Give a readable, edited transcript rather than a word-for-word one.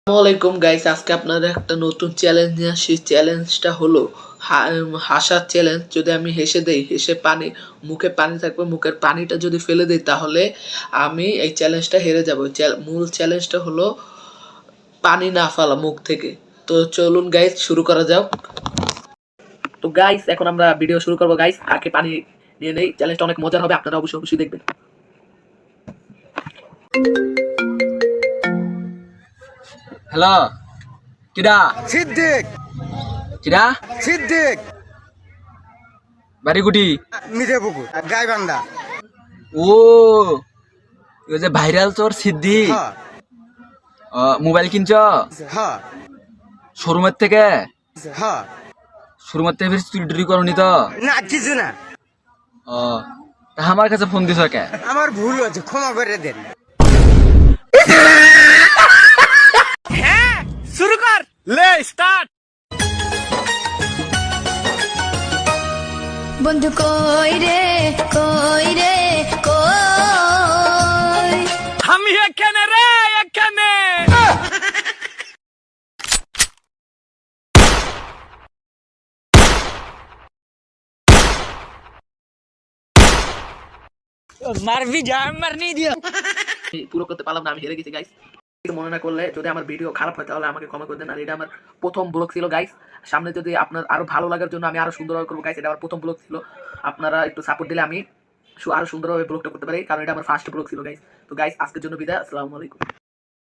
আসসালামাইকুম গাইস, আজকে আপনাদের একটা নতুন চ্যালেঞ্জ নিয়ে আসি। চ্যালেঞ্জটা হলো হাসার চ্যালেঞ্জ। যদি আমি হেসে দেই, হেসে পানি মুখে পানি থাকবে, মুখের পানিটা যদি ফেলে দেই তাহলে আমি এই চ্যালেঞ্জটা হেরে যাব। মূল চ্যালেঞ্জটা হলো পানি না ফেলা মুখ থেকে। তো চলুন গাইস, শুরু করা যাক। তো গাইস, এখন আমরা ভিডিও শুরু করবো। গাইস, আগে পানি নিয়ে নেই। চ্যালেঞ্জটা অনেক মজার হবে, আপনারা অবশ্যই অবশ্যই দেখবেন। হ্যালো, কিডা? সিদ্দিক কিডা? সিদ্দিক বাড়ি গুটি? মিঠাপুকুর গাইবান্ধা। ও, ওই যে ভাইরাল চোর সিদ্দিক। হ্যাঁ মোবাইল কিনছ হ্যাঁ শোরুমের থেকে? হ্যাঁ। শোরুমের থেকে ফির চুরি টুরি করনি তো? না, কিছু না। ও, তা আমার কাছে ফোন দিছ কে? আমার ভুল হয়েছে, ক্ষমা করে দেন। শুরু কর, লে স্টার্ট। বন্ধু কই রে কই রে কই, আমি এখানে রে, এখানে। মারবি যা, মারনি দিও। পুরো করতে পারলাম না, আমি হেরে গেছি গাইস। মনে না করলে, যদি আমার ভিডিও খারাপ হয় তাহলে আমাকে ক্ষমা করে দেন। আর এটা আমার প্রথম ব্লগ ছিল গাইস। সামনে যদি আপনার আরো ভালো লাগার জন্য আমি আরো সুন্দরভাবে করবো গাইস। এটা আমার প্রথম ব্লগ ছিল, আপনারা একটু সাপোর্ট দিলে আমি আরো সুন্দরভাবে ব্লগটা করতে পারি, কারণ এটা আমার ফার্স্ট ব্লগ ছিল গাইস। তো গাইস, আজকের জন্য বিদায়। আসসালামু আলাইকুম।